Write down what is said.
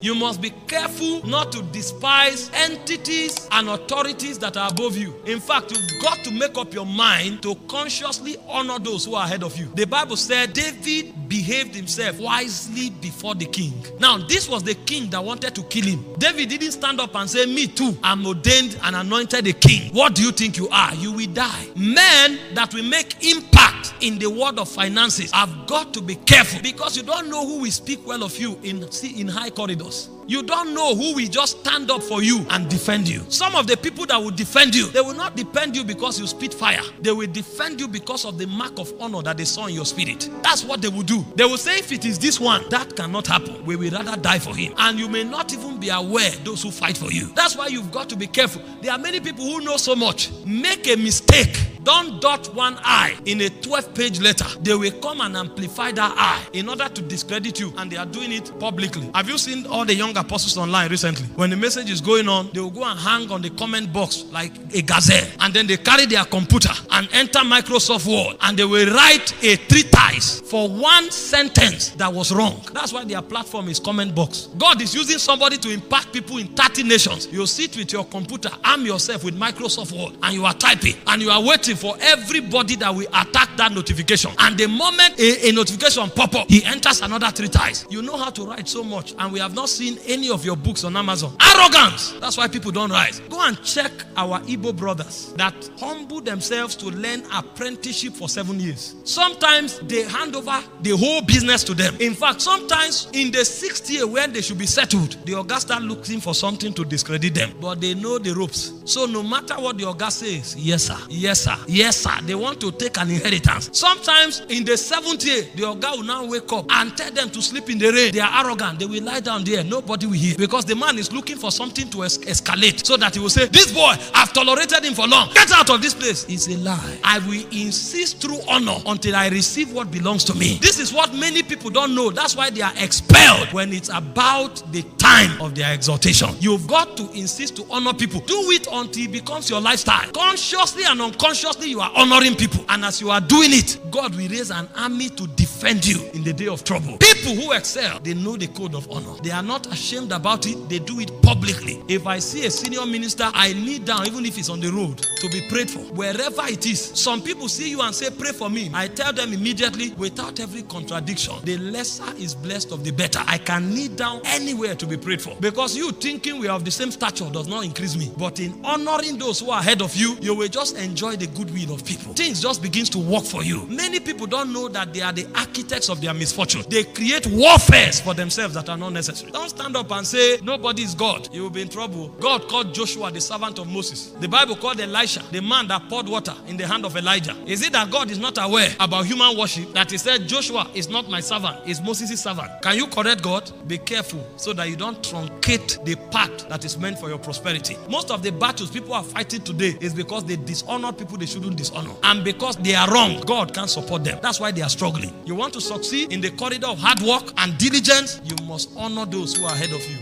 You must be careful not to despise entities and authorities that are above you. In fact, you've got to make up your mind to consciously honor those who are ahead of you. The Bible said David behaved himself wisely before the king. Now, this was the king that wanted to kill him. David didn't stand up and say, me too, I'm ordained and anointed a king. What do you think you are? You will die. Men that will make impact in the world of finances have got to be careful, because you don't know who will speak well of you in high corridors. You don't know who will just stand up for you and defend you. Some of the people that will defend you, they will not defend you because you spit fire. They will defend you because of the mark of honor that they saw in your spirit. That's what they will do. They will say, if it is this one, that cannot happen. We will rather die for him. And you may not even be aware those who fight for you. That's why you've got to be careful. There are many people who know so much. Make a mistake. Don't dot one I in a 12-page letter. They will come and amplify that I in order to discredit you, and they are doing it publicly. Have you seen all the young apostles online recently? When the message is going on, they will go and hang on the comment box like a gazelle, and then they carry their computer and enter Microsoft Word, and they will write a treatise for one sentence that was wrong. That's why their platform is comment box. God is using somebody to impact people in 30 nations. You sit with your computer, arm yourself with Microsoft Word, and you are typing, and you are waiting for everybody that will attack that notification. And the moment a notification pop up, he enters another treatise. You know how to write so much, and we have not seen any of your books on Amazon. Arrogance. That's why people don't rise. Go and check our Igbo brothers that humble themselves to learn apprenticeship for 7 years. Sometimes they hand over the whole business to them. In fact, sometimes in the 6th year when they should be settled, the Oga start looking for something to discredit them. But they know the ropes. So no matter what the Oga says, yes sir, yes sir, yes sir, they want to take an inheritance. Sometimes in the 7th year, the Oga will now wake up and tell them to sleep in the rain. They are arrogant. They will lie down there. Nobody will hear, because the man is looking for something to escalate, so that he will say, this boy, I've tolerated him for long. Get out of this place. It's a lie. I will insist through honor until I receive what belongs to me. This is what many people don't know. That's why they are expelled when it's about the time of their exaltation. You've got to insist to honor people. Do it until it becomes your lifestyle. Consciously and unconsciously, you are honoring people. And as you are doing it, God will raise an army to defend you in the day of trouble. People who excel, they know the code of honor. They are not ashamed about it. They do it publicly. If I see a senior minister, I kneel down, even if it's on the road, to be prayed for. Wherever it is. Some people see you and say, pray for me. I tell them immediately, without every contradiction, the lesser is blessed of the better. I can kneel down anywhere to be prayed for. Because you thinking we are of the same stature does not increase me. But in honoring those who are ahead of you, you will just enjoy the goodwill of people. Things just begins to work for you. Many people don't know that they are the architects of their misfortune. They create warfares for themselves that are not necessary. Don't stand up and say, nobody is God. You will be in trouble. God called Joshua the servant of Moses. The Bible called Elisha the man that poured water in the hand of Elijah. Is it that God is not aware about human worship, that he said, Joshua is not my servant, is Moses' servant? Can you correct God? Be careful so that you don't truncate the path that is meant for your prosperity. Most of the battles people are fighting today is because they dishonor people they shouldn't dishonor. And because they are wrong, God can't support them. That's why they are struggling. You want to succeed in the corridor of hard work and diligence, you must honor those who are ahead of you.